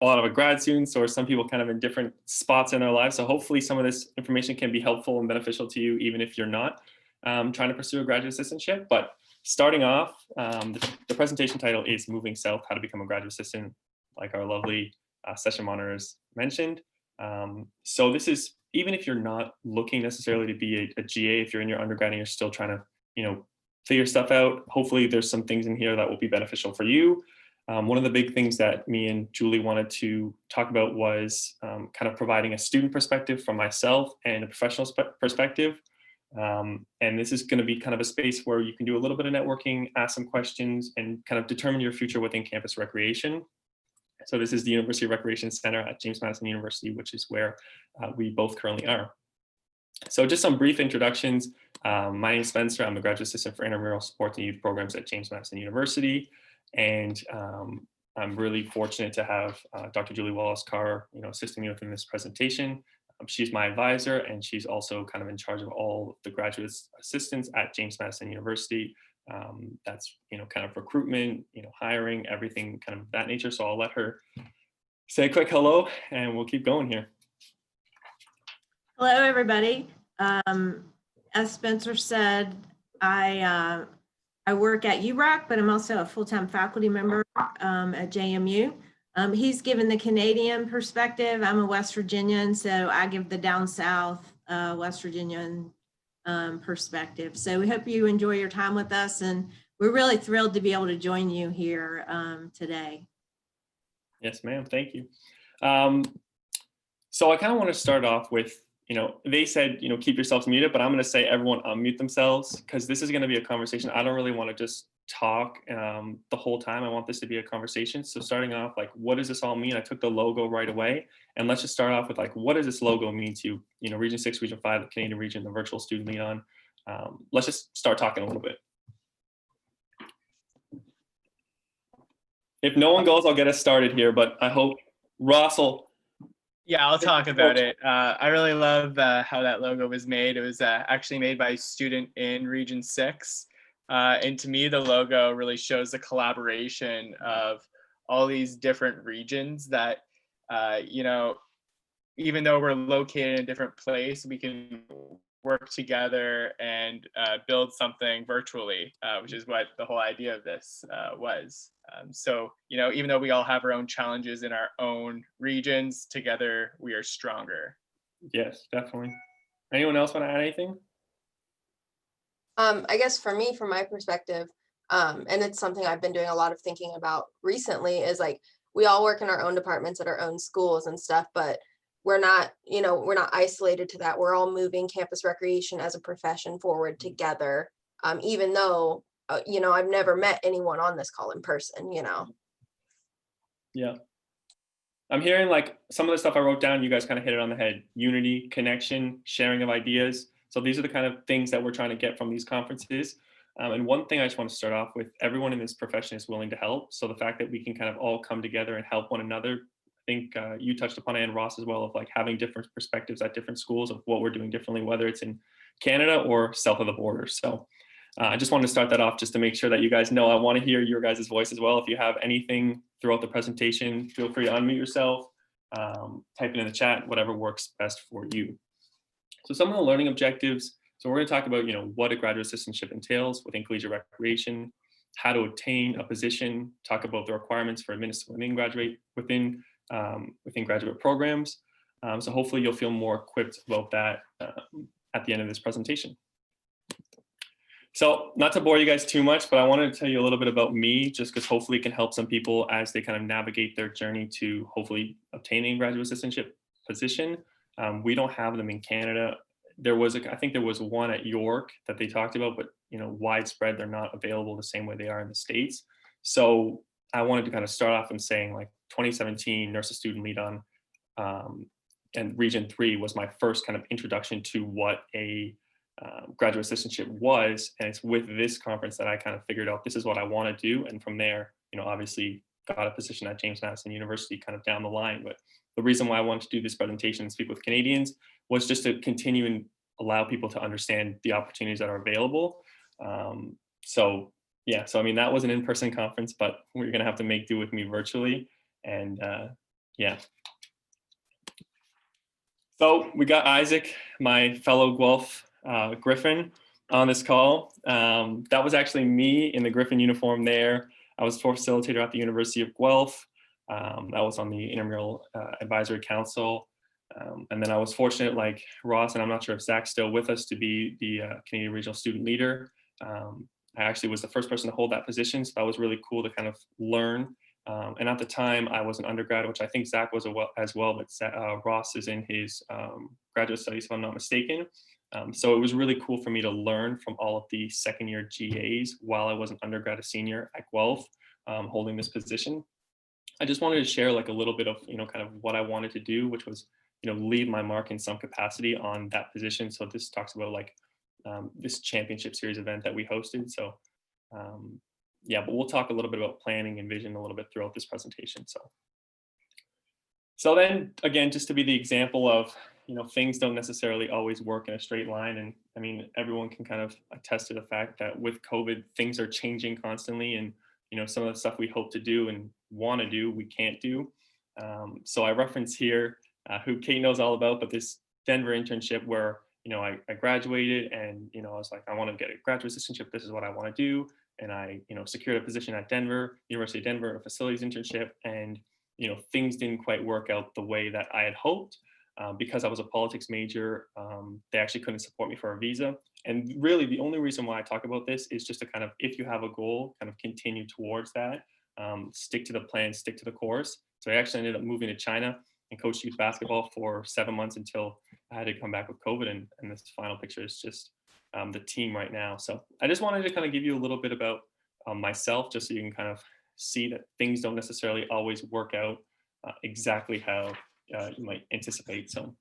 a lot of grad students or some people kind of in different spots in their lives. So hopefully some of this information can be helpful and beneficial to you, even if you're not trying to pursue a graduate assistantship. But starting off, the presentation title is Moving South, How to Become a Graduate Assistant, like our lovely session monitors mentioned. So this is, even if you're not looking necessarily to be a GA, if you're in your undergrad and you're still trying to, figure stuff out, hopefully there's some things in here that will be beneficial for you. One of the big things that me and Julie wanted to talk about was kind of providing a student perspective from myself and a professional perspective. And this is going to be kind of a space where you can do a little bit of networking, ask some questions, and kind of determine your future within campus recreation. So this is the University Recreation Center at James Madison University, which is where we both currently are. So just some brief introductions. My name is Spencer. I'm the graduate assistant for intramural sports and youth programs at James Madison University. And I'm really fortunate to have Dr. Julie Wallace-Carr, assisting me within this presentation. She's my advisor, and she's also kind of in charge of all the graduate assistants at James Madison University. That's, kind of recruitment, hiring, everything kind of that nature. So I'll let her say a quick hello and we'll keep going here. Hello, everybody. As Spencer said, I work at URAC, but I'm also a full-time faculty member at JMU. He's given the Canadian perspective. I'm a West Virginian, so I give the down south West Virginian perspective. So we hope you enjoy your time with us, and we're really thrilled to be able to join you here today. Yes, ma'am. Thank you. So I kind of want to start off with, they said, keep yourselves muted, but I'm going to say everyone unmute themselves, because this is going to be a conversation. I don't really want to just talk the whole time. I want this to be a conversation. So starting off, like, what does this all mean? I took the logo right away, and let's just start off with, like, what does this logo mean to you? Region 6, Region 5, the Canadian region, the virtual student lead-on. Let's just start talking a little bit. If no one goes, I'll get us started here, but I hope Russell. Yeah, I'll talk about it. I really love how that logo was made. It was actually made by a student in Region 6. And to me, the logo really shows the collaboration of all these different regions that, even though we're located in a different place, we can work together and build something virtually, which is what the whole idea of this was. So, even though we all have our own challenges in our own regions, together we are stronger. Yes, definitely. Anyone else want to add anything? I guess for me, from my perspective, and it's something I've been doing a lot of thinking about recently, is like, we all work in our own departments at our own schools and stuff, but we're not isolated to that. We're all moving campus recreation as a profession forward together, even though, I've never met anyone on this call in person, Yeah. I'm hearing, like, some of the stuff I wrote down, you guys kind of hit it on the head. Unity, connection, sharing of ideas. So these are the kind of things that we're trying to get from these conferences. And one thing I just want to start off with, everyone in this profession is willing to help. So the fact that we can kind of all come together and help one another, I think you touched upon it, and Ross as well, of like having different perspectives at different schools of what we're doing differently, whether it's in Canada or south of the border. So I just wanted to start that off just to make sure that you guys know I want to hear your guys' voice as well. If you have anything throughout the presentation, feel free to unmute yourself, type it in the chat, whatever works best for you. So some of the learning objectives. So we're going to talk about, what a graduate assistantship entails within collegiate recreation, how to obtain a position, talk about the requirements for administering within graduate programs. So hopefully you'll feel more equipped about that at the end of this presentation. So not to bore you guys too much, but I wanted to tell you a little bit about me, just because hopefully it can help some people as they kind of navigate their journey to hopefully obtaining a graduate assistantship position. We don't have them in Canada. I think there was one at York that they talked about, but widespread, they're not available the same way they are in the States. So I wanted to kind of start off in saying, like, 2017 nurse to student lead on and Region 3 was my first kind of introduction to what a graduate assistantship was. And it's with this conference that I kind of figured out this is what I want to do. And from there, obviously got a position at James Madison University kind of down the line. But the reason why I wanted to do this presentation and speak with Canadians was just to continue and allow people to understand the opportunities that are available. So I mean, that was an in-person conference, but we're going to have to make do with me virtually. And Yeah. So we got Isaac, my fellow Guelph Griffin, on this call. That was actually me in the Griffin uniform there. I was sport facilitator at the University of Guelph. I was on the Intramural Advisory Council. And then I was fortunate, like Ross, and I'm not sure if Zach's still with us, to be the Canadian Regional Student Leader. I actually was the first person to hold that position, so that was really cool to kind of learn. And at the time, I was an undergrad, which I think Zach was as well, but Ross is in his graduate studies, if I'm not mistaken. So it was really cool for me to learn from all of the second year GAs while I was an undergrad, a senior at Guelph, holding this position. I just wanted to share like a little bit of, kind of what I wanted to do, which was, leave my mark in some capacity on that position. So this talks about like this championship series event that we hosted. So yeah, but we'll talk a little bit about planning and vision a little bit throughout this presentation. So then again, just to be the example of, things don't necessarily always work in a straight line. And I mean, everyone can kind of attest to the fact that with COVID, things are changing constantly. And, some of the stuff we hope to do and want to do, we can't do. So I reference here who Kate knows all about, but this Denver internship where, I graduated and, I was like, I want to get a graduate assistantship. This is what I want to do. And I, secured a position at Denver, University of Denver, a facilities internship. And, things didn't quite work out the way that I had hoped. Because I was a politics major, they actually couldn't support me for a visa. And really the only reason why I talk about this is just to kind of, if you have a goal, kind of continue towards that, stick to the plan, stick to the course. So I actually ended up moving to China and coached youth basketball for 7 months until I had to come back with COVID. And this final picture is just the team right now. So I just wanted to kind of give you a little bit about myself, just so you can kind of see that things don't necessarily always work out exactly how you might anticipate. So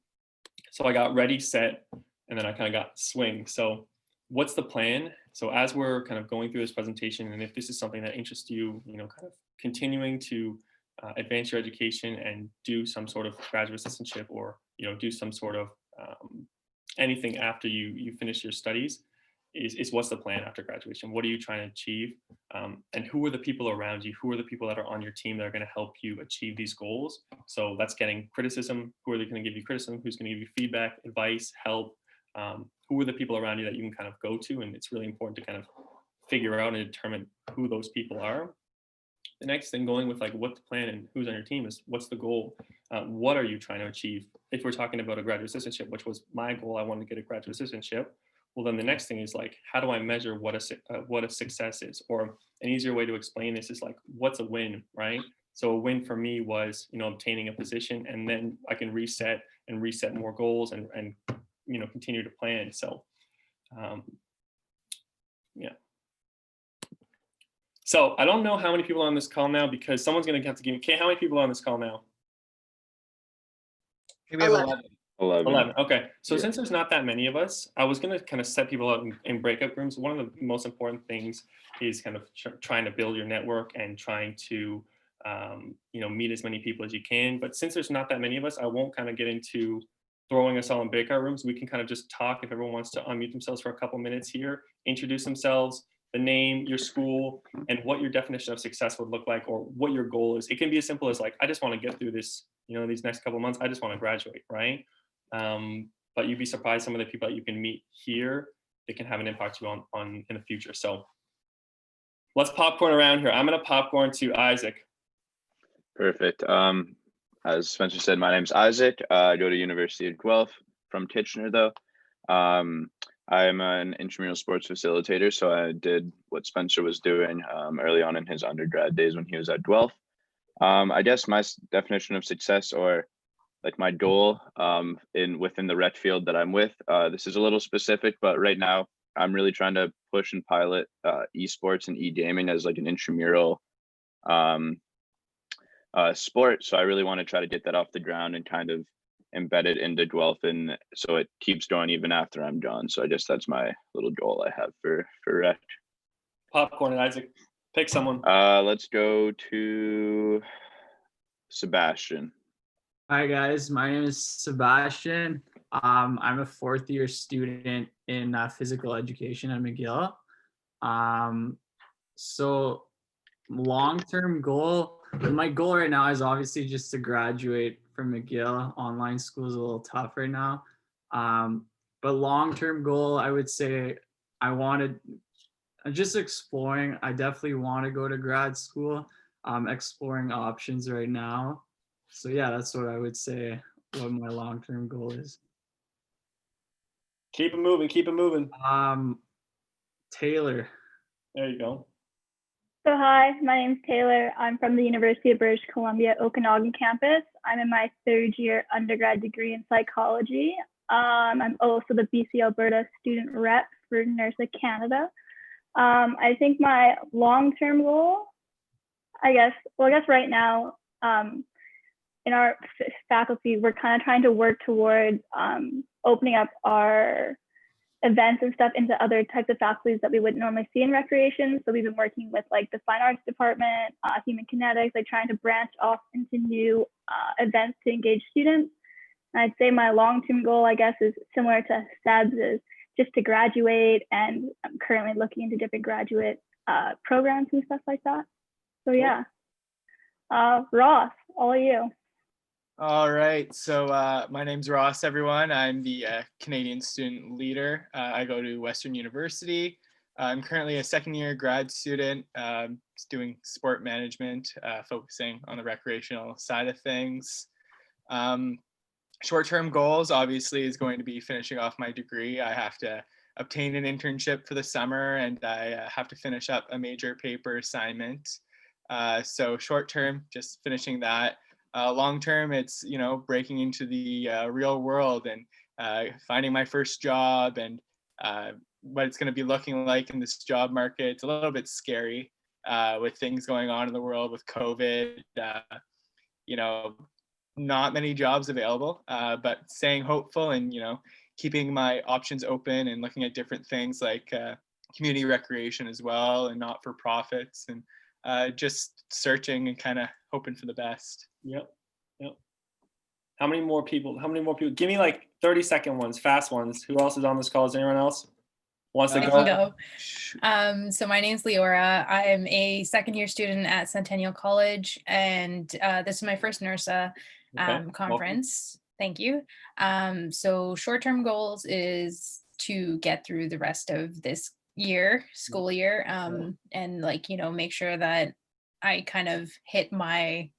I got ready, set, and then I kind of got swing. So what's the plan? So as we're kind of going through this presentation, and if this is something that interests you, kind of continuing to advance your education and do some sort of graduate assistantship, or do some sort of anything after you finish your studies, is what's the plan after graduation? What are you trying to achieve? And who are the people around you? Who are the people that are on your team that are going to help you achieve these goals? So that's getting criticism. Who are they going to give you criticism? Who's going to give you feedback, advice, help? Who are the people around you that you can kind of go to? And it's really important to kind of figure out and determine who those people are. The next thing, going with like what the plan and who's on your team, is what's the goal? What are you trying to achieve? If we're talking about a graduate assistantship, which was my goal, I wanted to get a graduate assistantship. Well, then the next thing is like, how do I measure what a success is? Or an easier way to explain this is like, what's a win, right? So a win for me was, obtaining a position, and then I can reset more goals and continue to plan. So, yeah. So I don't know how many people are on this call now, because someone's going to have to give me, Kate, how many people are on this call now? We have 11. 11. Okay. So Yeah. since there's not that many of us, I was going to kind of set people out in breakout rooms. One of the most important things is kind of trying to build your network and trying to, meet as many people as you can. But since there's not that many of us, I won't kind of get into throwing us all in breakout rooms. We can kind of just talk if everyone wants to unmute themselves for a couple minutes here, introduce themselves, the name, your school, and what your definition of success would look like, or what your goal is. It can be as simple as like, I just want to get through this, these next couple of months. I just want to graduate, right? But you'd be surprised some of the people that you can meet here, they can have an impact on in the future. So let's popcorn around here. I'm going to popcorn to Isaac. Perfect. As Spencer said, my name's Isaac. I go to University of Guelph from Kitchener, though. I'm an intramural sports facilitator, so I did what Spencer was doing early on in his undergrad days when he was at Guelph. I guess my definition of success, or like my goal within the rec field that I'm with, this is a little specific, but right now I'm really trying to push and pilot esports and e-gaming as like an intramural sport. So I really want to try to get that off the ground and kind of embed it into Guelph, and so it keeps going even after I'm gone. So I guess that's my little goal I have for rec. Popcorn and Isaac. Pick someone. Let's go to Sebastian. Hi guys, my name is Sebastian. I'm a fourth year student in physical education at McGill. So long-term goal, my goal right now is obviously just to graduate from McGill. Online school is a little tough right now. But long-term goal, I would say I'm just exploring. I definitely want to go to grad school. Exploring options right now. So yeah, that's what I would say what my long-term goal is. Keep it moving. Keep it moving. Taylor. There you go. So hi, my name's Taylor. I'm from the University of British Columbia Okanagan campus. I'm in my third year undergrad degree in psychology. I'm also the BC Alberta student rep for NERSA Canada. I think my long-term goal, I guess right now, in our faculty, we're kind of trying to work towards opening up our events and stuff into other types of faculties that we wouldn't normally see in recreation. So we've been working with like the fine arts department, human kinetics, like trying to branch off into new events to engage students. And I'd say my long-term goal, I guess, is similar to Seb's, is just to graduate, and I'm currently looking into different graduate programs and stuff like that. So yeah, Ross, all of you. All right, so my name's Ross, everyone. I'm the Canadian student leader. I go to Western University. I'm currently a second year grad student, doing sport management, focusing on the recreational side of things. Short-term goals, obviously, is going to be finishing off my degree. I have to obtain an internship for the summer, and I have to finish up a major paper assignment. So short-term, just finishing that. Long-term, it's, you know, breaking into the real world and finding my first job, and what it's going to be looking like in this job market. It's a little bit scary with things going on in the world with COVID. You know, not many jobs available, but staying hopeful and, you know, keeping my options open and looking at different things like community recreation as well, and not-for-profits, and just searching and kind of hoping for the best. Yep. How many more people? Give me like 30-second ones, fast ones. Who else is on this call? Is anyone else wants to I go? can go. So my name's Leora. I'm a second year student at Centennial College, and this is my first NERSA Okay, conference. Thank you. So short-term goals is to get through the rest of this school year, and like, you know, make sure that I kind of hit my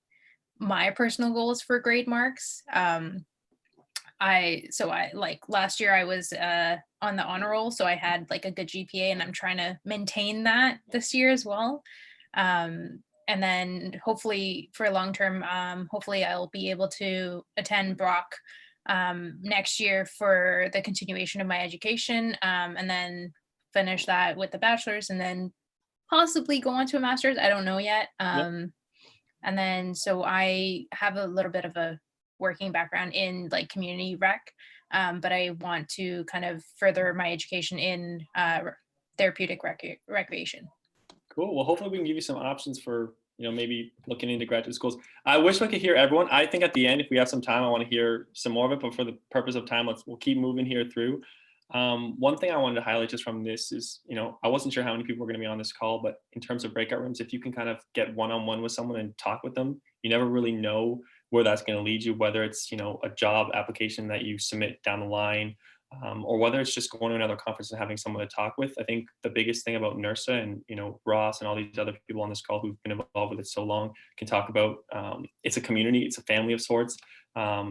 personal goals for grade marks. I like last year I was on the honor roll, so I had like a good GPA, and I'm trying to maintain that this year as well. And then hopefully for long term, hopefully I'll be able to attend Brock next year for the continuation of my education, and then finish that with the bachelor's, and then possibly go on to a master's. I don't know yet. And then, so I have a little bit of a working background in like community rec, but I want to kind of further my education in therapeutic recreation. Cool. Well, hopefully we can give you some options for, you know, maybe looking into graduate schools. I wish we could hear everyone. I think at the end, if we have some time, I want to hear some more of it, but for the purpose of time, we'll keep moving here through. One thing I wanted to highlight just from this is, you know, I wasn't sure how many people were going to be on this call, but in terms of breakout rooms, if you can kind of get one-on-one with someone and talk with them, you never really know where that's going to lead you, whether it's, you know, a job application that you submit down the line, or whether it's just going to another conference and having someone to talk with. I think the biggest thing about NERSA, and, you know, Ross and all these other people on this call who've been involved with it so long can talk about, it's a community, it's a family of sorts.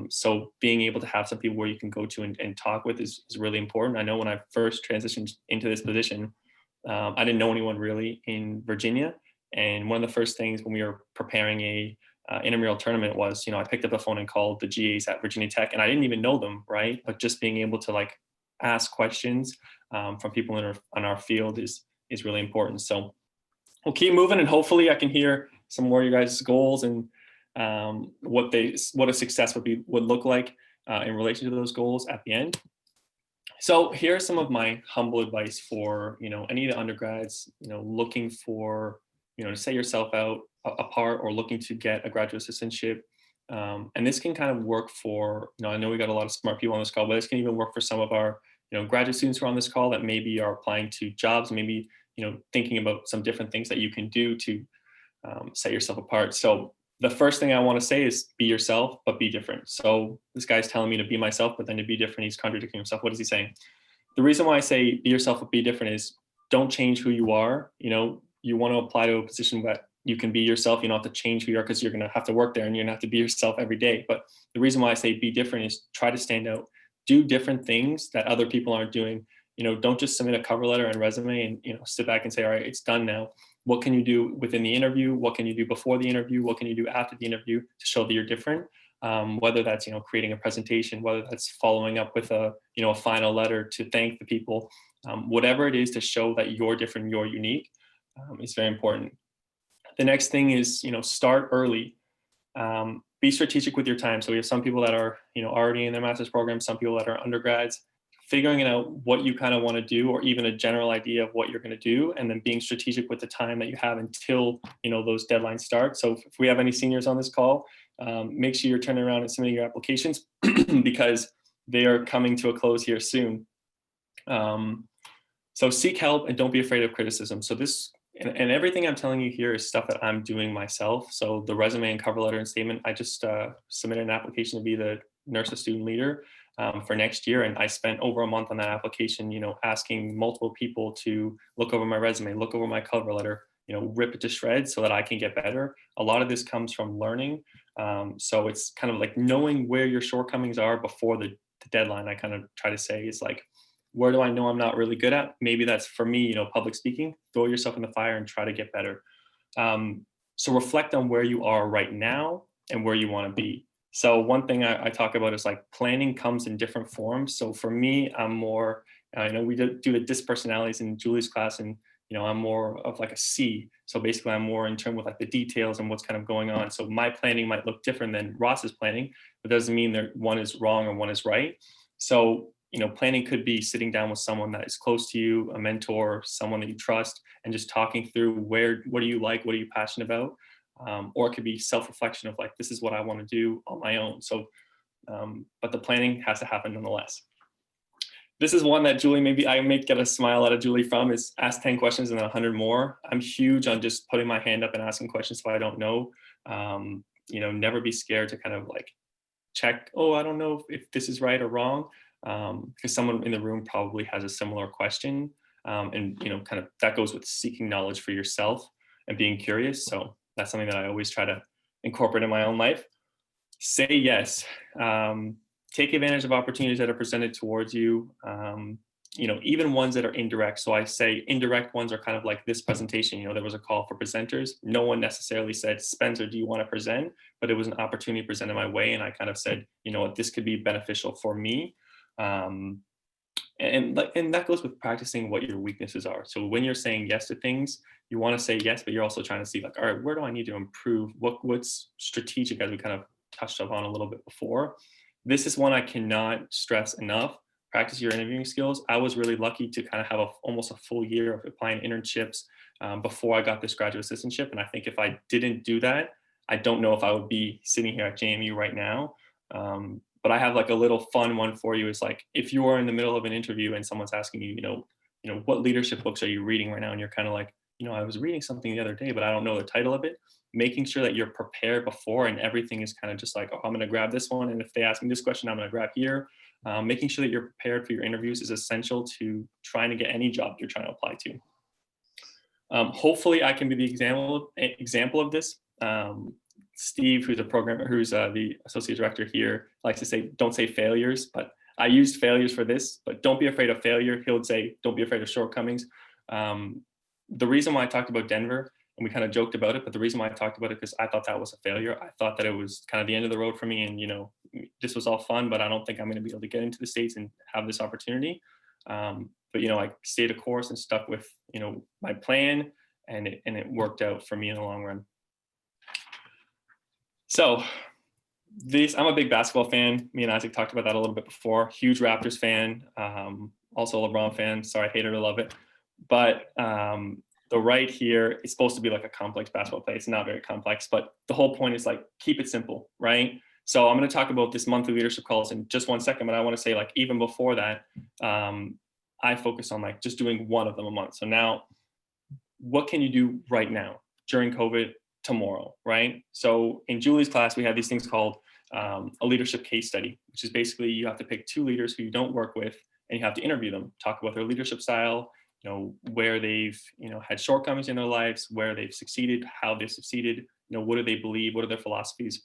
So being able to have some people where you can go to and talk with is really important. I know when I first transitioned into this position, I didn't know anyone really in Virginia. And one of the first things when we were preparing a intramural tournament was, you know, I picked up the phone and called the GAs at Virginia Tech, and I didn't even know them, right? But just being able to like ask questions from people in our field is really important. So we'll keep moving, and hopefully I can hear some more of you guys' goals and what a success would look like in relation to those goals at the end. So here's some of my humble advice for, you know, any of the undergrads, you know, looking for, you know, to set yourself out apart or looking to get a graduate assistantship. And this can kind of work for, you know, I know we got a lot of smart people on this call, but this can even work for some of our, you know, graduate students who are on this call that maybe are applying to jobs, maybe, you know, thinking about some different things that you can do to set yourself apart. So the first thing I want to say is be yourself, but be different. So this guy's telling me to be myself, but then to be different, he's contradicting himself. What is he saying? The reason why I say be yourself, but be different is don't change who you are. You know, you want to apply to a position that you can be yourself. You don't have to change who you are because you're going to have to work there and you're going to have to be yourself every day. But the reason why I say be different is try to stand out, do different things that other people aren't doing. You know, don't just submit a cover letter and resume and, you know, sit back and say, all right, it's done now. What can you do within the interview? What can you do before the interview? What can you do after the interview to show that you're different? Whether that's, you know, creating a presentation, whether that's following up with a, you know, a final letter to thank the people, whatever it is to show that you're different, you're unique, is very important. The next thing is, you know, start early. Be strategic with your time. So we have some people that are, you know, already in their master's program, some people that are undergrads. Figuring out what you kind of want to do, or even a general idea of what you're going to do, and then being strategic with the time that you have until, you know, those deadlines start. So if we have any seniors on this call, make sure you're turning around and submitting your applications because they are coming to a close here soon. So seek help and don't be afraid of criticism. So this and everything I'm telling you here is stuff that I'm doing myself. So the resume and cover letter and statement, I just submitted an application to be the nurse student leader for next year. And I spent over a month on that application, you know, asking multiple people to look over my resume, look over my cover letter, you know, rip it to shreds so that I can get better. A lot of this comes from learning. So it's kind of like knowing where your shortcomings are before the deadline. I kind of try to say is like, where do I know I'm not really good at? Maybe that's for me, you know, public speaking. Throw yourself in the fire and try to get better. So reflect on where you are right now and where you want to be. So one thing I talk about is like planning comes in different forms. So for me, I'm more, I know we do the DISC personalities in Julie's class, and you know, I'm more of like a C. So basically I'm more in terms with like the details and what's kind of going on. So my planning might look different than Ross's planning, but doesn't mean that one is wrong or one is right. So, you know, planning could be sitting down with someone that is close to you, a mentor, someone that you trust, and just talking through what do you like, what are you passionate about? Or it could be self-reflection of like, this is what I want to do on my own. So, but the planning has to happen nonetheless. This is one that Julie, maybe I may get a smile out of Julie from, is ask 10 questions and then 100 more. I'm huge on just putting my hand up and asking questions if I don't know. You know, never be scared to kind of like check, oh, I don't know if this is right or wrong, because someone in the room probably has a similar question. And, you know, kind of that goes with seeking knowledge for yourself and being curious. So that's something that I always try to incorporate in my own life. Say yes. Take advantage of opportunities that are presented towards you. You know, even ones that are indirect. So I say indirect ones are kind of like this presentation. You know, there was a call for presenters. No one necessarily said, Spencer, do you want to present? But it was an opportunity presented my way. And I kind of said, you know what, this could be beneficial for me. And that goes with practicing what your weaknesses are. So when you're saying yes to things, you want to say yes, but you're also trying to see like, all right, where do I need to improve? What's strategic, as we kind of touched upon a little bit before. This is one I cannot stress enough. Practice your interviewing skills. I was really lucky to kind of have almost a full year of applying internships before I got this graduate assistantship. And I think if I didn't do that, I don't know if I would be sitting here at JMU right now. But I have like a little fun one for you. Is like, if you are in the middle of an interview and someone's asking you, you know, what leadership books are you reading right now? And you're kind of like, you know, I was reading something the other day, but I don't know the title of it. Making sure that you're prepared before, and everything is kind of just like, oh, I'm going to grab this one. And if they ask me this question, I'm going to grab here. Making sure that you're prepared for your interviews is essential to trying to get any job you're trying to apply to. Hopefully I can be the example of this. Steve, who's a programmer, who's the associate director here, likes to say, don't say failures, but I used failures for this, but don't be afraid of failure. He would say, don't be afraid of shortcomings. The reason why I talked about Denver, and we kind of joked about it, but the reason why I talked about it, because I thought that was a failure. I thought that it was kind of the end of the road for me, and, you know, this was all fun, but I don't think I'm going to be able to get into the States and have this opportunity. But, you know, I stayed a course and stuck with, you know, my plan, and it worked out for me in the long run. So I'm a big basketball fan. Me and Isaac talked about that a little bit before. Huge Raptors fan, also a LeBron fan. Sorry, hate it or love it. But the right here is supposed to be like a complex basketball play. It's not very complex, but the whole point is like, keep it simple, right? So I'm going to talk about this monthly leadership calls in just 1 second, but I want to say like, even before that, I focus on like just doing one of them a month. So now, what can you do right now during COVID? tomorrow, right? So in Julie's class, we had these things called a leadership case study, which is basically you have to pick 2 leaders who you don't work with, and you have to interview them, talk about their leadership style, you know, where they've, you know, had shortcomings in their lives, where they've succeeded, how they've succeeded, you know, what do they believe, what are their philosophies.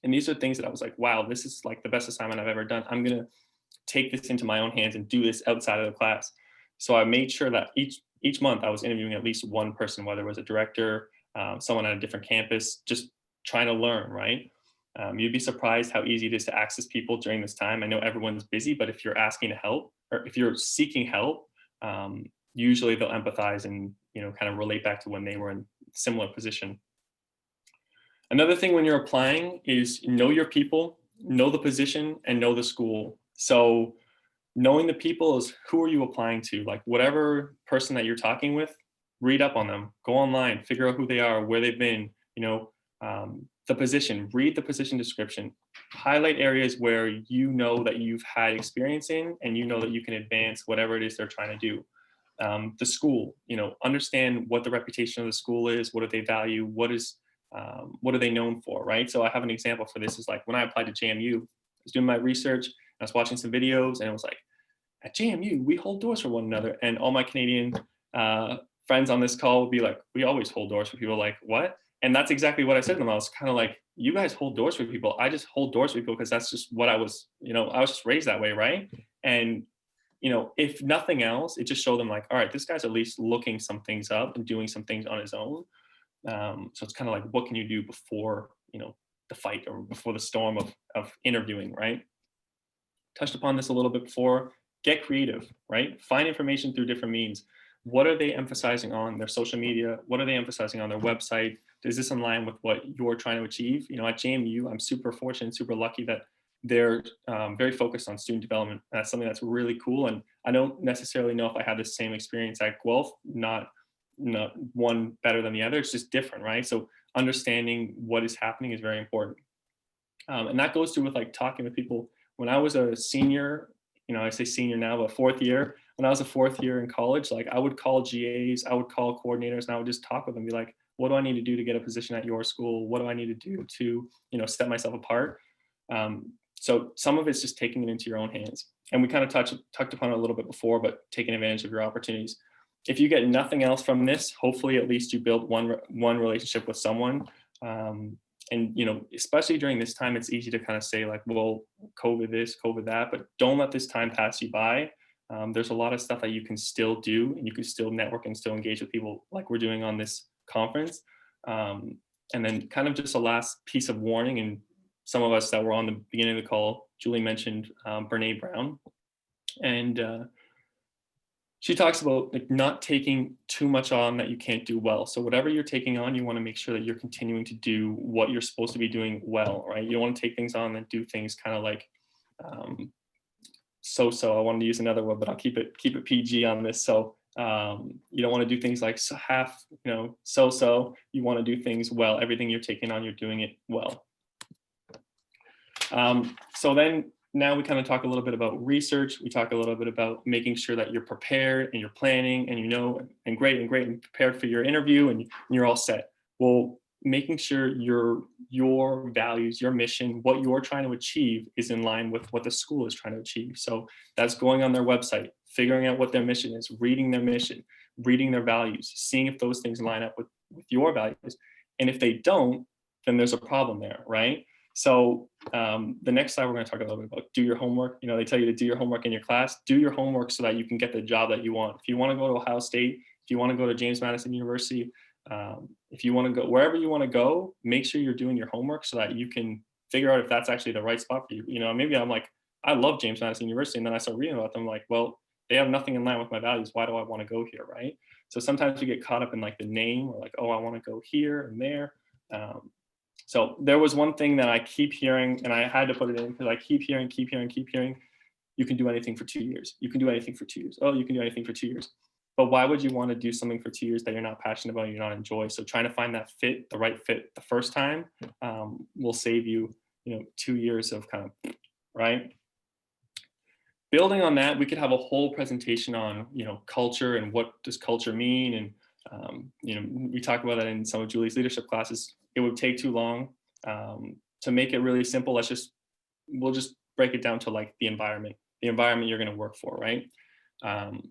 And these are things that I was like, wow, this is like the best assignment I've ever done. I'm going to take this into my own hands and do this outside of the class. So I made sure that each month I was interviewing at least one person, whether it was a director, someone on a different campus, just trying to learn, right? You'd be surprised how easy it is to access people during this time. I know everyone's busy, but if you're asking to help, or if you're seeking help, usually they'll empathize and, you know, kind of relate back to when they were in similar position. Another thing when you're applying is know your people, know the position, and know the school. So knowing the people is who are you applying to? Like whatever person that you're talking with, read up on them, go online, figure out who they are, where they've been, you know, the position, read the position description, highlight areas where you know that you've had experience in and you know that you can advance whatever it is they're trying to do. The school, you know, understand what the reputation of the school is, what do they value, what are they known for, right? So I have an example for this is like when I applied to JMU, I was doing my research, I was watching some videos, and it was like, at JMU, we hold doors for one another. And all my Canadian friends on this call would be like, we always hold doors for people. Like, what? And that's exactly what I said to them. I was kind of like, you guys hold doors for people. I just hold doors for people because that's just what I was, you know, I was just raised that way, right? And, you know, if nothing else, it just showed them like, all right, this guy's at least looking some things up and doing some things on his own. So it's kind of like, what can you do before, you know, the fight or before the storm of interviewing, right? Touched upon this a little bit before. Get creative, right? Find information through different means. What are they emphasizing on their social media? What are they emphasizing on their website? Is this in line with what you're trying to achieve? You know, at JMU, I'm super fortunate, super lucky that they're very focused on student development. That's something that's really cool. And I don't necessarily know if I had the same experience at Guelph, not one better than the other. It's just different, right? So understanding what is happening is very important. And that goes through with like talking with people. When I was a senior, you know, I say senior now, but 4th year, when I was a 4th year in college, like I would call GAs, I would call coordinators, and I would just talk with them, be like, what do I need to do to get a position at your school? What do I need to do to, you know, set myself apart? So some of it's just taking it into your own hands. And we kind of touched upon it a little bit before, but taking advantage of your opportunities. If you get nothing else from this, hopefully at least you build one relationship with someone. And, you know, especially during this time, it's easy to kind of say like, well, COVID this, COVID that, but don't let this time pass you by. There's a lot of stuff that you can still do, and you can still network and still engage with people like we're doing on this conference. And then kind of just a last piece of warning, and some of us that were on the beginning of the call, Julie mentioned Brene Brown. And she talks about like not taking too much on that you can't do well. So whatever you're taking on, you want to make sure that you're continuing to do what you're supposed to be doing well, right? You don't want to take things on and do things kind of like so. I wanted to use another word, but I'll keep it PG on this. So you don't want to do things like half, you know, so. You want to do things well. Everything you're taking on, you're doing it well. So then now we kind of talk a little bit about research. We talk a little bit about making sure that you're prepared and you're planning and you know, and great and prepared for your interview and you're all set. Well, making sure your values, your mission, what you're trying to achieve is in line with what the school is trying to achieve. So that's going on their website, figuring out what their mission is, reading their mission, reading their values, seeing if those things line up with your values. And if they don't, then there's a problem there, right? So the next slide, we're going to talk a little bit about do your homework. You know, they tell you to do your homework in your class. Do your homework so that you can get the job that you want. If you want to go to Ohio State, if you want to go to James Madison University, if you want to go wherever you want to go, make sure you're doing your homework so that you can figure out if that's actually the right spot for you. You know, maybe I'm like, I love James Madison University, and then I start reading about them, like, well, they have nothing in line with my values. Why do I want to go here, right? So sometimes we get caught up in like the name, or like, oh, I want to go here and there. So there was one thing that I keep hearing, and I had to put it in because I keep hearing, you can do anything for 2 years. You can do anything for 2 years. Oh, you can do anything for 2 years. But why would you want to do something for 2 years that you're not passionate about, you're not enjoy? So trying to find that fit, the right fit the first time will save you, 2 years of kind of, right? Building on that, we could have a whole presentation on, culture and what does culture mean, We talk about that in some of Julie's leadership classes. It would take too long. To make it really simple, we'll just break it down to like the environment you're going to work for, right?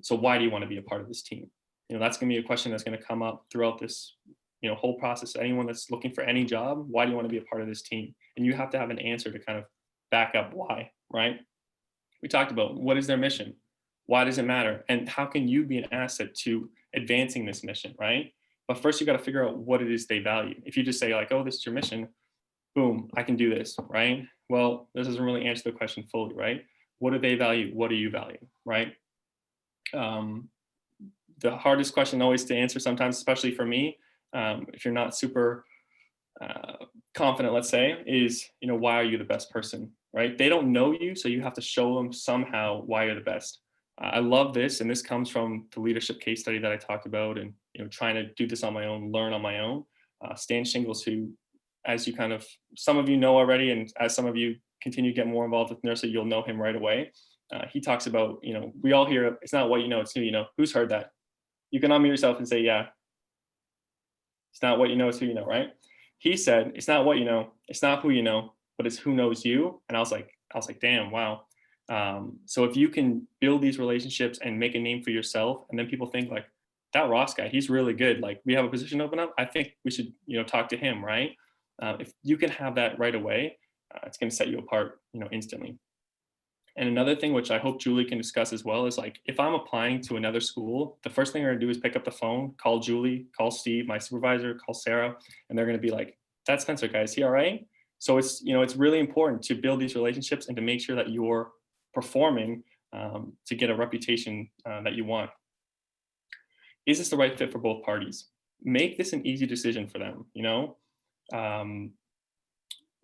So why do you want to be a part of this team? That's going to be a question that's going to come up throughout this, whole process. Anyone that's looking for any job, why do you want to be a part of this team? And you have to have an answer to kind of back up why, right? We talked about what is their mission? Why does it matter? And how can you be an asset to advancing this mission, right? But first you got to figure out what it is they value. If you just say like, oh, this is your mission, boom, I can do this, right? Well, this doesn't really answer the question fully, right? What do they value? What do you value, right? The hardest question always to answer sometimes, especially for me, if you're not super confident, let's say, is, why are you the best person, right? They don't know you, so you have to show them somehow why you're the best. I love this, and this comes from the leadership case study that I talked about, and trying to do this on my own, learn on my own. Stan Shingles, who, as you some of you know already, and as some of you continue to get more involved with NERSA, you'll know him right away. He talks about, we all hear, it's not what you know, it's who you know. Who's heard that? You can unmute yourself and say, yeah. It's not what you know, it's who you know, right? He said, it's not what you know, it's not who you know, but it's who knows you. And I was like, damn, wow. So if you can build these relationships and make a name for yourself, and then people think like, that Ross guy, he's really good. Like, we have a position open up, I think we should, talk to him, right? If you can have that right away, it's going to set you apart, instantly. And another thing, which I hope Julie can discuss as well, is like, if I'm applying to another school, the first thing I'm going to do is pick up the phone, call Julie, call Steve, my supervisor, call Sarah, and they're going to be like, that Spencer guy, is he all right? So it's, it's really important to build these relationships and to make sure that you're performing to get a reputation that you want. Is this the right fit for both parties? Make this an easy decision for them,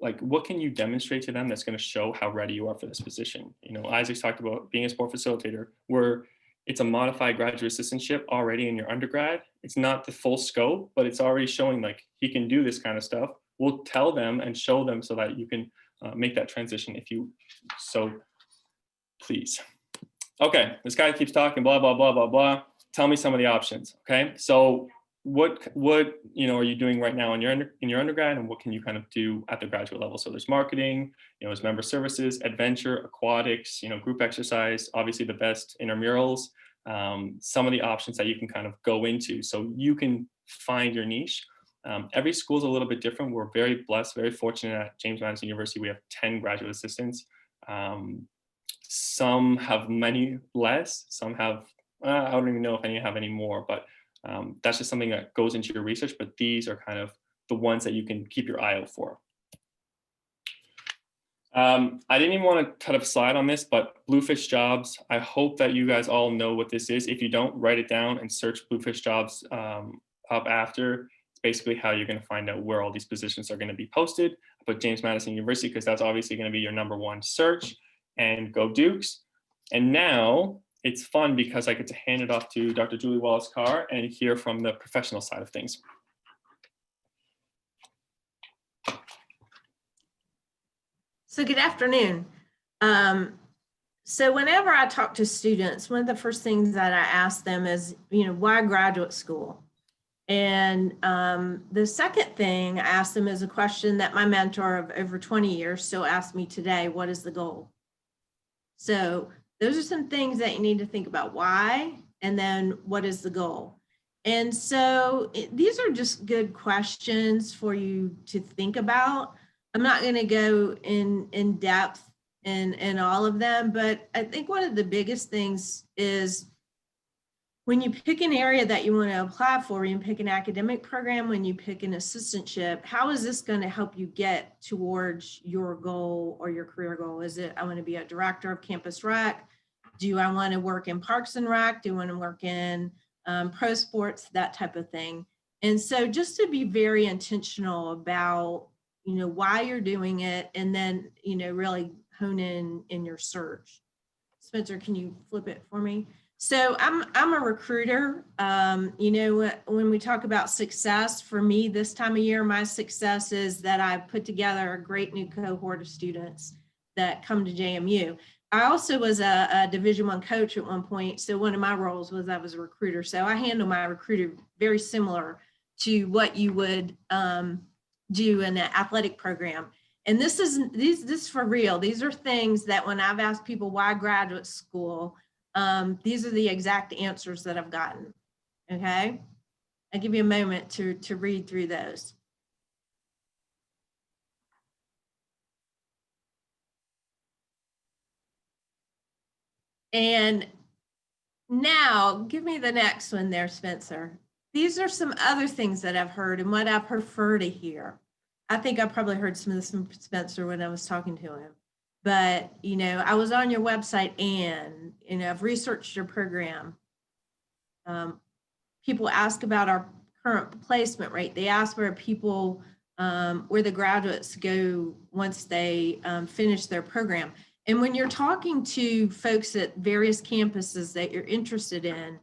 like, what can you demonstrate to them that's going to show how ready you are for this position? Isaac's talked about being a sport facilitator, where it's a modified graduate assistantship already in your undergrad. It's not the full scope, but it's already showing like he can do this kind of stuff. We'll tell them and show them so that you can make that transition if you so please. Okay, this guy keeps talking, blah, blah, blah, blah, blah. Tell me some of the options, okay? So what are you doing right now in your undergrad, and what can you kind of do at the graduate level? So there's marketing, there's member services, adventure, aquatics, group exercise, obviously the best intramurals, some of the options that you can kind of go into so you can find your niche. Every school is a little bit different. We're very blessed, very fortunate at James Madison University. We have 10 graduate assistants. Some have many less, some have, I don't even know if any have any more, but that's just something that goes into your research, but these are kind of the ones that you can keep your eye out for. I didn't even want to cut a slide on this, but Bluefish Jobs, I hope that you guys all know what this is. If you don't, write it down and search Bluefish Jobs up after. It's basically how you're going to find out where all these positions are going to be posted. I put James Madison University because that's obviously going to be your #1 search, and go Dukes. And now it's fun because I get to hand it off to Dr. Julie Wallace-Carr and hear from the professional side of things. So good afternoon. So whenever I talk to students, one of the first things that I ask them is, why graduate school? And the second thing I ask them is a question that my mentor of over 20 years still asks me today: what is the goal? So those are some things that you need to think about. Why, and then what is the goal? And so these are just good questions for you to think about. I'm not going to go in depth in all of them, but I think one of the biggest things is when you pick an area that you want to apply for, you pick an academic program, when you pick an assistantship, how is this going to help you get towards your goal or your career goal? Is it, I want to be a director of campus rec? Do I want to work in Parks and Rec? Do I want to work in pro sports, that type of thing? And so just to be very intentional about, why you're doing it, and then, really hone in your search. Spencer, can you flip it for me? So I'm a recruiter. When we talk about success, for me this time of year, my success is that I've put together a great new cohort of students that come to JMU. I also was a Division I coach at one point. So one of my roles was I was a recruiter. So I handle my recruiter very similar to what you would do in an athletic program. And this is for real. These are things that when I've asked people why graduate school, these are the exact answers that I've gotten. Okay. I'll give you a moment to read through those. And now give me the next one there, Spencer. These are some other things that I've heard and what I prefer to hear. I think I probably heard some of this from Spencer when I was talking to him. But, you know, I was on your website and, you know, I've researched your program. People ask about our current placement rate. They ask where people, where the graduates go once they finish their program. And when you're talking to folks at various campuses that you're interested in,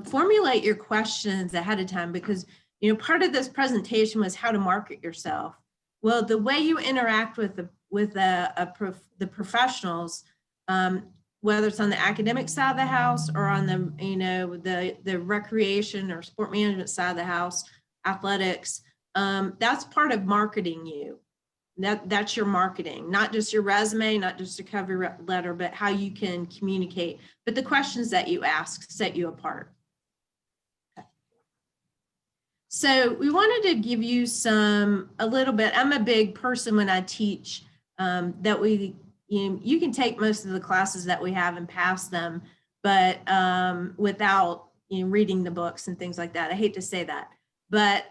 formulate your questions ahead of time because, you know, part of this presentation was how to market yourself. Well, the way you interact with the professionals, whether it's on the academic side of the house or on the, you know, the recreation or sport management side of the house, athletics, that's part of marketing you. That's your marketing, not just your resume, not just a cover letter, but how you can communicate. But the questions that you ask set you apart. Okay. So we wanted to give you a little bit. I'm a big person when I teach that you can take most of the classes that we have and pass them, but without reading the books and things like that. I hate to say that, but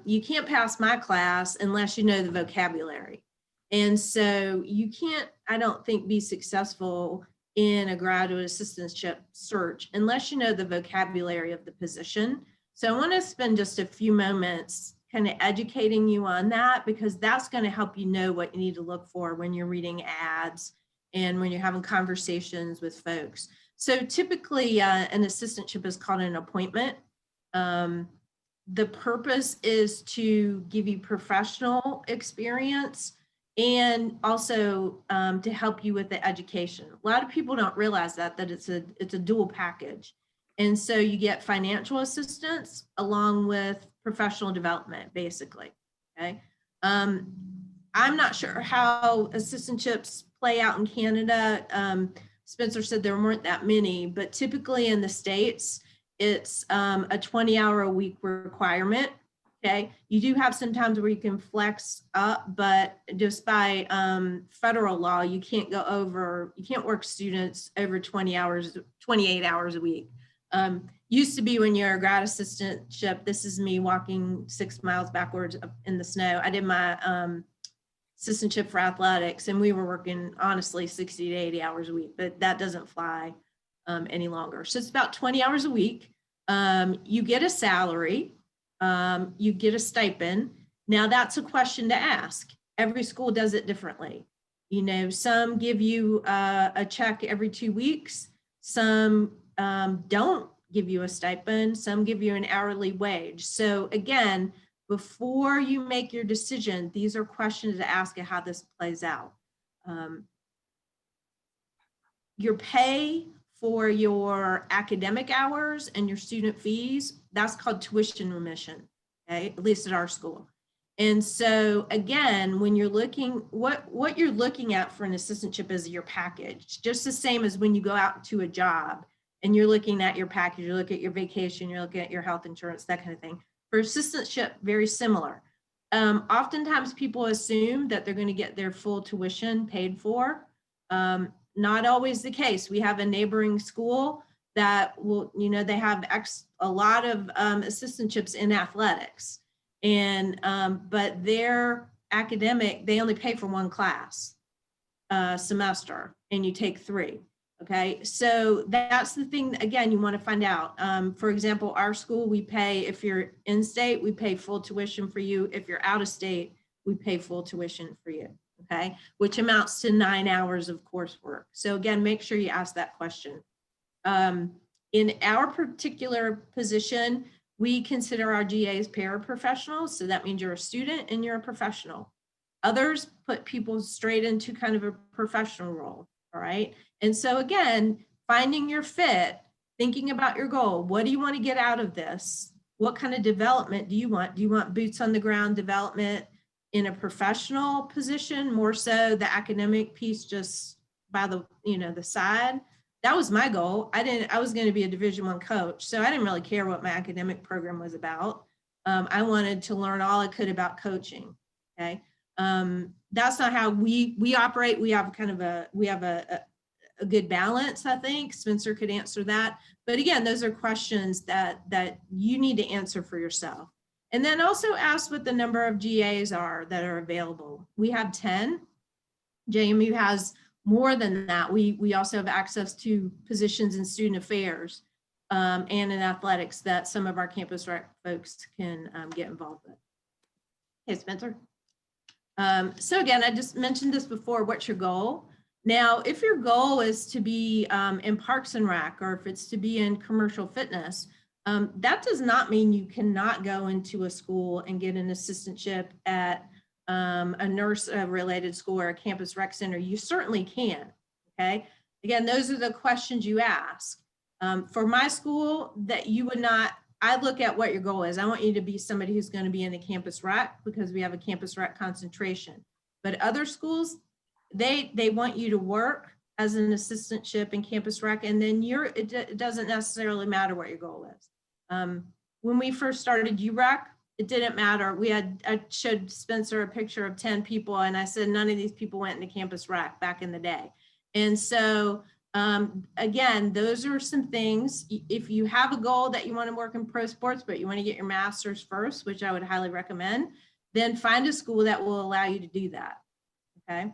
you can't pass my class unless you know the vocabulary. And so you can't, I don't think, be successful in a graduate assistantship search unless you know the vocabulary of the position. So I want to spend just a few moments kind of educating you on that because that's going to help you know what you need to look for when you're reading ads and when you're having conversations with folks. So typically an assistantship is called an appointment. The purpose is to give you professional experience and also to help you with the education. A lot of people don't realize that it's a dual package. And so you get financial assistance along with professional development, basically, okay? I'm not sure how assistantships play out in Canada. Spencer said there weren't that many, but typically in the States, it's a 20-hour-a-week requirement, okay? You do have some times where you can flex up, but just by federal law, you can't work students over 28 hours a week. Used to be when you're a grad assistantship, this is me walking 6 miles backwards in the snow. I did my assistantship for athletics and we were working honestly 60 to 80 hours a week, but that doesn't fly any longer. So it's about 20 hours a week. You get a salary, you get a stipend. Now that's a question to ask. Every school does it differently. You know, some give you a check every 2 weeks. Some don't give you a stipend. Some give you an hourly wage. So again, before you make your decision, these are questions to ask of how this plays out. Your pay for your academic hours and your student fees, that's called tuition remission, okay, at least at our school. And so again, when you're looking, what you're looking at for an assistantship is your package, just the same as when you go out to a job and you're looking at your package, you look at your vacation, you're looking at your health insurance, that kind of thing. For assistantship, very similar. Oftentimes people assume that they're going to get their full tuition paid for. Not always the case. We have a neighboring school that will, you know, they have a lot of assistantships in athletics, and but their academic, they only pay for one class semester, and you take 3. Okay, so that's the thing. Again, you want to find out. For example, our school, we pay, if you're in state, we pay full tuition for you. If you're out of state, we pay full tuition for you. Okay, which amounts to 9 hours of coursework. So again, make sure you ask that question. In our particular position, we consider our GAs paraprofessionals. So that means you're a student and you're a professional. Others put people straight into kind of a professional role. All right. And so again, finding your fit, thinking about your goal. What do you want to get out of this? What kind of development do you want? Do you want boots on the ground development in a professional position, more so the academic piece just by the, the side? That was my goal. I was going to be a Division I coach, so I didn't really care what my academic program was about. I wanted to learn all I could about coaching. Okay. That's not how we operate. We have kind of a good balance, I think. Spencer could answer that. But again, those are questions that you need to answer for yourself. And then also ask what the number of GAs are that are available. We have 10. JMU has more than that. We also have access to positions in student affairs and in athletics that some of our campus rec folks can get involved with. Hey, Spencer. So again, I just mentioned this before, what's your goal? Now, if your goal is to be in Parks and Rec, or if it's to be in commercial fitness, that does not mean you cannot go into a school and get an assistantship at a nurse related school or a campus rec center. You certainly can, okay? Again, those are the questions you ask. For my school, that you would not, I look at what your goal is. I want you to be somebody who's going to be in the campus rec because we have a campus rec concentration. But other schools, they want you to work as an assistantship in campus rec, and then it doesn't necessarily matter what your goal is. When we first started UREC, it didn't matter. I showed Spencer a picture of 10 people, and I said none of these people went into campus rec back in the day. And so again, those are some things. If you have a goal that you want to work in pro sports, but you want to get your master's first, which I would highly recommend, then find a school that will allow you to do that. Okay.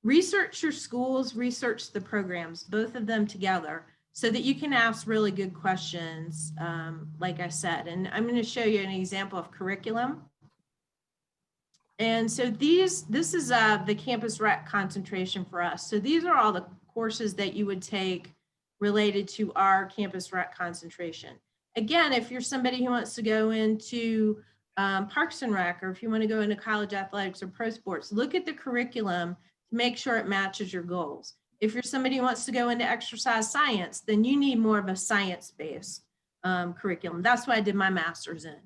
Research your schools, research the programs, both of them together, so that you can ask really good questions, like I said. And I'm going to show you an example of curriculum. And so this is the campus rec concentration for us. So these are all the courses that you would take related to our campus rec concentration. Again, if you're somebody who wants to go into Parks and Rec, or if you want to go into college athletics or pro sports, look at the curriculum to make sure it matches your goals. If you're somebody who wants to go into exercise science, then you need more of a science-based curriculum. That's what I did my master's in,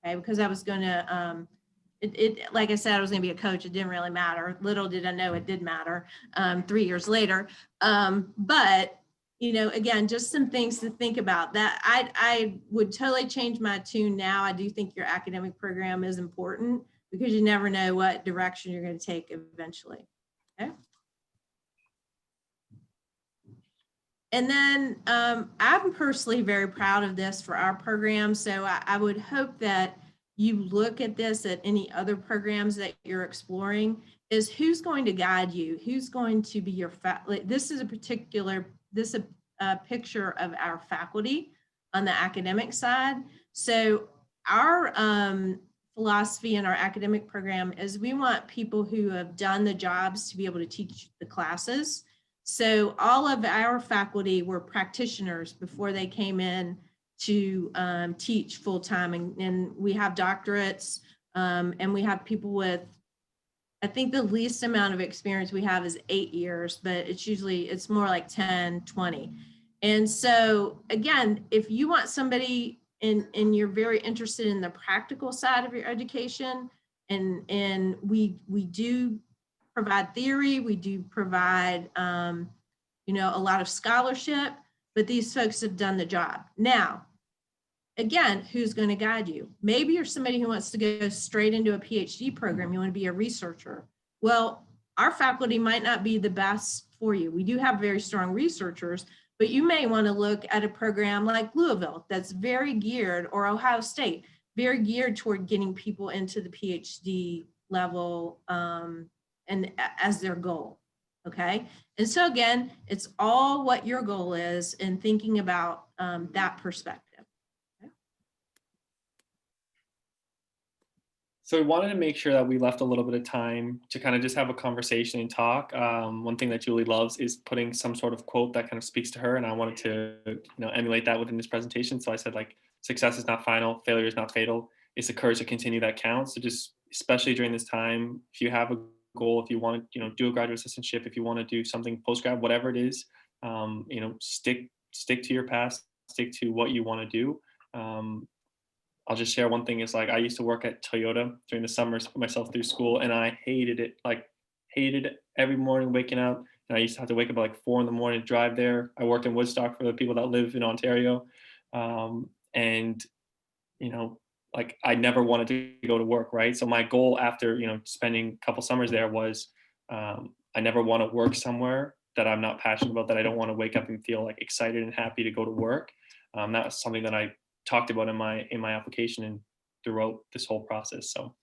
okay? Because I was going to, like I said, I was going to be a coach. It didn't really matter. Little did I know it did matter 3 years later. But, again, just some things to think about. That I would totally change my tune now. I do think your academic program is important because you never know what direction you're going to take eventually. Okay. And then I'm personally very proud of this for our program. So I would hope that you look at this at any other programs that you're exploring, is who's going to guide you, who's going to be your this is a picture of our faculty on the academic side. So our philosophy in our academic program is we want people who have done the jobs to be able to teach the classes. So all of our faculty were practitioners before they came in to teach full-time, and we have doctorates, and we have people with, I think the least amount of experience we have is 8 years, but it's more like 10, 20. And so again, if you want somebody and you're very interested in the practical side of your education, and we do provide theory, we do provide a lot of scholarship, but these folks have done the job. Now, again, who's going to guide you? Maybe you're somebody who wants to go straight into a PhD program. You want to be a researcher. Well, our faculty might not be the best for you. We do have very strong researchers, but you may want to look at a program like Louisville that's very geared, or Ohio State, very geared toward getting people into the PhD level and as their goal. Okay. And so again, it's all what your goal is and thinking about that perspective. Okay. So we wanted to make sure that we left a little bit of time to kind of just have a conversation and talk. One thing that Julie loves is putting some sort of quote that kind of speaks to her. And I wanted to, emulate that within this presentation. So I said, like, success is not final, failure is not fatal. It's the courage to continue that counts. So just, especially during this time, if you have a goal, if you want to, do a graduate assistantship, if you want to do something post-grad, whatever it is, stick to your past, stick to what you want to do. I'll just share one thing is like, I used to work at Toyota during the summers, put myself through school, and I hated it, hated it every morning waking up. And I used to have to wake up at like 4 a.m. to drive there. I worked in Woodstock for the people that live in Ontario. And, I never wanted to go to work, right? So my goal after, spending a couple summers there was, I never want to work somewhere that I'm not passionate about, that I don't want to wake up and feel like excited and happy to go to work. That was something that I talked about in my application and throughout this whole process. So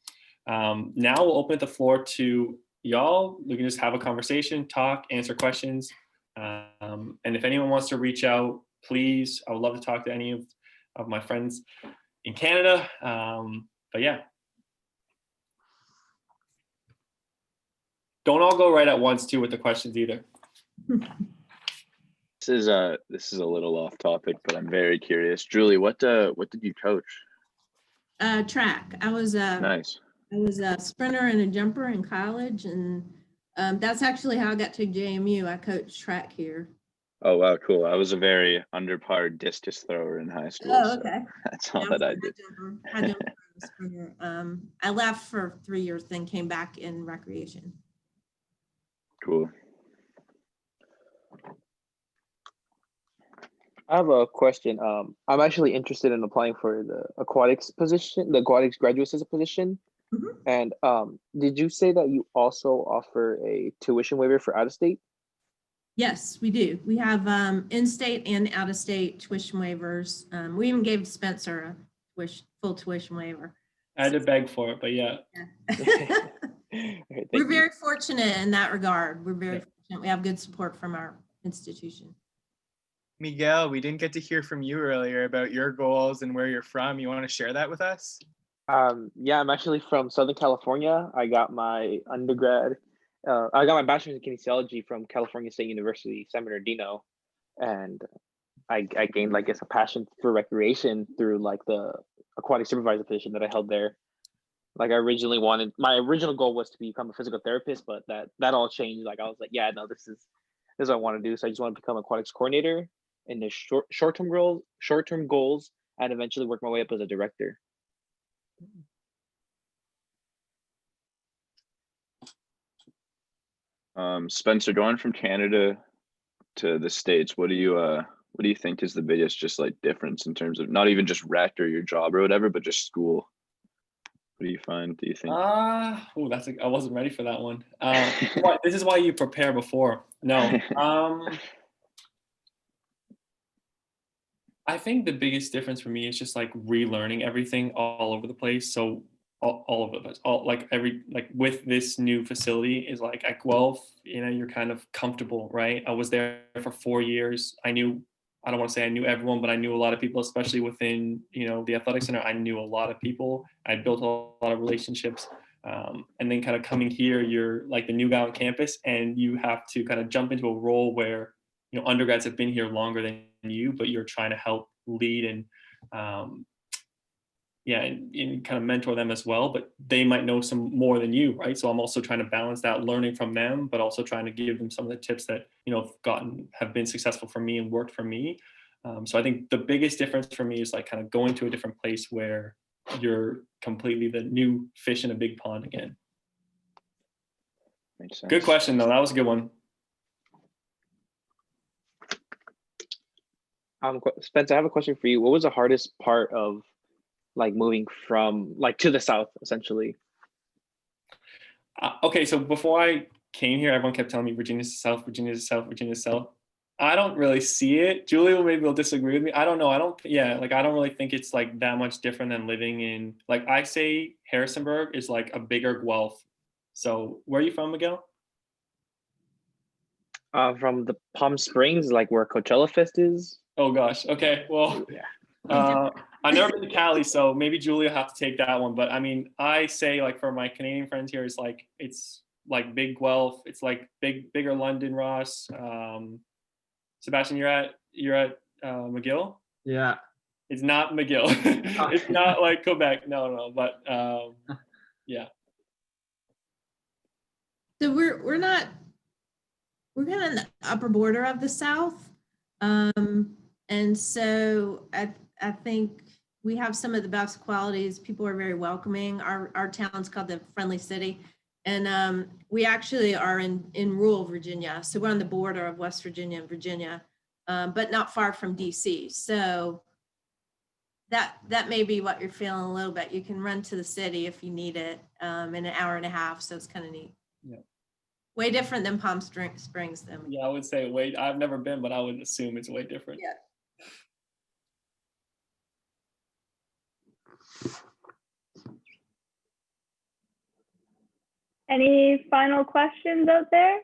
now we'll open the floor to y'all. We can just have a conversation, talk, answer questions. And if anyone wants to reach out, please, I would love to talk to any of my friends in Canada. But yeah. Don't all go right at once too with the questions either. This is a little off topic, but I'm very curious. Julie, what did you coach? Track. I was Nice. a sprinter and a jumper in college, and that's actually how I got to JMU. I coached track here. Oh wow, cool. I was a very under par discus thrower in high school. Oh, okay. So that's all Yeah, that I was a did. high jumper and a sprinter. I left for 3 years, then came back in recreation. Cool. I have a question. I'm actually interested in applying for the aquatics position, the aquatics graduate assistant position. Mhm. And did you say that you also offer a tuition waiver for out of state? Yes, we do. We have in-state and out-of-state tuition waivers. We even gave Spencer a full tuition waiver. I had to beg for it, but yeah. Okay, thank We're you. very fortunate in that regard. We're very fortunate. We have good support from our institution. Miguel, we didn't get to hear from you earlier about your goals and where you're from. You want to share that with us? Yeah, I'm actually from Southern California. I got my undergrad. I got my bachelor's in kinesiology from California State University, San Bernardino, and I gained, I guess, a passion for recreation through like the aquatic supervisor position that I held there. Like my original goal was to become a physical therapist, but that all changed. Like I was like, yeah, no, this is what I want to do. So I just want to become aquatics coordinator in the short-term goals, and eventually work my way up as a director. Spencer, going from Canada to the States, what do you think is the biggest just like difference in terms of not even just rec or your job or whatever, but just school? What do you find? Do you think? I wasn't ready for that one. This is why you prepare before. No. I think the biggest difference for me is just like relearning everything all over the place. So all of it, with this new facility is like at Guelph, you're kind of comfortable, right? I was there for 4 years. I don't want to say I knew everyone, but I knew a lot of people, especially within, the athletic center. I knew a lot of people. I built a lot of relationships. And then kind of coming here, you're like the new guy on campus, and you have to kind of jump into a role where, undergrads have been here longer than you, but you're trying to help lead and kind of mentor them as well, but they might know some more than you, right? So I'm also trying to balance that learning from them, but also trying to give them some of the tips that, have been successful for me and worked for me. So I think the biggest difference for me is like kind of going to a different place where you're completely the new fish in a big pond again. Makes sense. Good question though. That was a good one. Spencer, I have a question for you. What was the hardest part of like moving from like to the South, essentially? Okay, so before I came here, everyone kept telling me Virginia's the South, Virginia's the South, Virginia's the South. I don't really see it. Julie will disagree with me. I don't know. I don't really think it's like that much different than living in, like I say Harrisonburg is like a bigger Guelph. So where are you from, Miguel? From the Palm Springs, like where Coachella Fest is. Oh gosh. Okay. Well, Yeah. I've never been to Cali, so maybe Julia will have to take that one. But I mean, I say like for my Canadian friends here, it's like big Guelph. It's like bigger London, Ross. Sebastian, you're at McGill? Yeah. It's not McGill. It's not like Quebec. No. But yeah. So we're not, we're kind of in the upper border of the South. And so I think we have some of the best qualities. People are very welcoming. Our town's called the Friendly City. And we actually are in rural Virginia. So we're on the border of West Virginia and Virginia, but not far from DC. So that may be what you're feeling a little bit. You can run to the city if you need it in an hour and a half. So it's kind of neat. Yeah. Way different than Palm Springs though. Yeah, I would say way. I've never been, but I would assume it's way different. Yeah. Any final questions out there?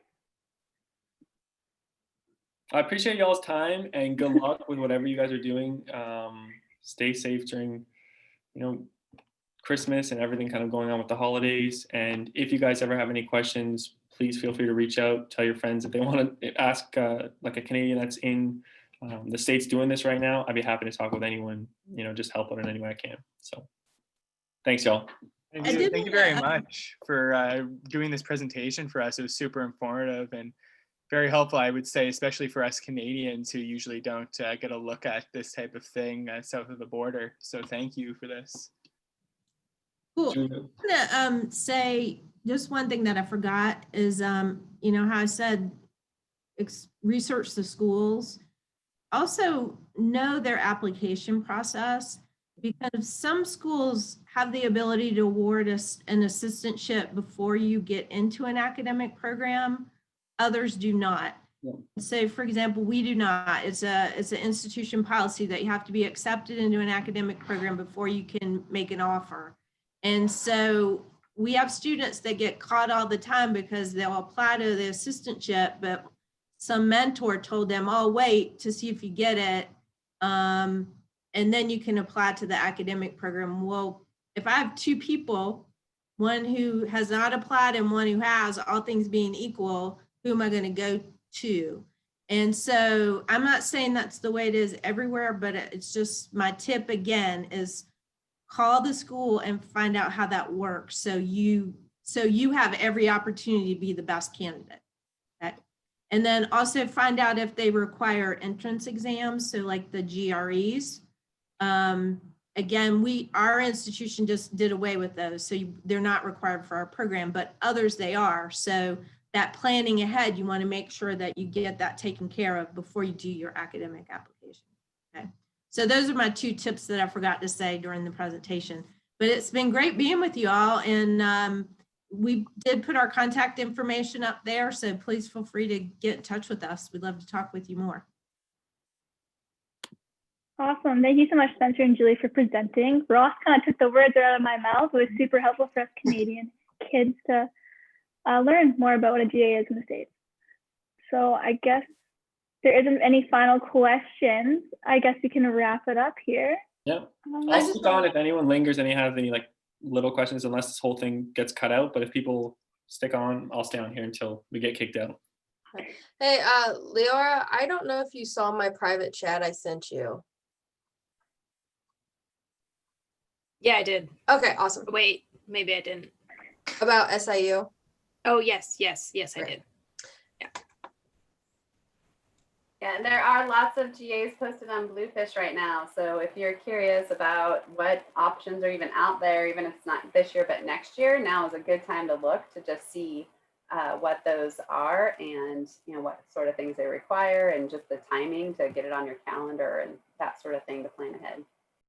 I appreciate y'all's time and good luck with whatever you guys are doing. Stay safe during, Christmas and everything kind of going on with the holidays. And if you guys ever have any questions, please feel free to reach out. Tell your friends if they want to ask, like a Canadian that's in the States doing this right now. I'd be happy to talk with anyone. Just help out in any way I can. So, thanks, y'all. Thank I you, did thank you wanna- very much for doing this presentation for us. It was super informative and very helpful, I would say, especially for us Canadians who usually don't get a look at this type of thing south of the border. So thank you for this. Cool. I'm gonna say just one thing that I forgot is how I said research the schools. Also know their application process, because some schools have the ability to award us an assistantship before you get into an academic program. Others do not. Yeah. So for example, we do not. It's an institution policy that you have to be accepted into an academic program before you can make an offer. And so we have students that get caught all the time because they'll apply to the assistantship, but some mentor told them, oh, wait to see if you get it. And then you can apply to the academic program. Well, if I have two people, one who has not applied and one who has, all things being equal, who am I going to go to? And so I'm not saying that's the way it is everywhere, but it's just my tip again is call the school and find out how that works. So you have every opportunity to be the best candidate. Okay? And then also find out if they require entrance exams. So like the GREs. Again, our institution just did away with those. So they're not required for our program, but others they are. So that planning ahead, you want to make sure that you get that taken care of before you do your academic application. Okay. So those are my two tips that I forgot to say during the presentation, but it's been great being with you all. And we did put our contact information up there. So please feel free to get in touch with us. We'd love to talk with you more. Awesome. Thank you so much, Spencer and Julie, for presenting. Ross kind of took the words out of my mouth. It was super helpful for us Canadian kids to learn more about what a GA is in the States. So I guess there isn't any final questions. I guess we can wrap it up here. Yeah. I'll stick on if anyone lingers and has any little questions, unless this whole thing gets cut out. But if people stick on, I'll stay on here until we get kicked out. Hey, Leora, I don't know if you saw my private chat I sent you. Yeah, I did. Okay, awesome. Wait, maybe I didn't. About SIU. Oh, yes, I did. Yeah, and there are lots of GAs posted on Bluefish right now. So if you're curious about what options are even out there, even if it's not this year, but next year, now is a good time to look to just see what those are and what sort of things they require and just the timing to get it on your calendar and that sort of thing to plan ahead.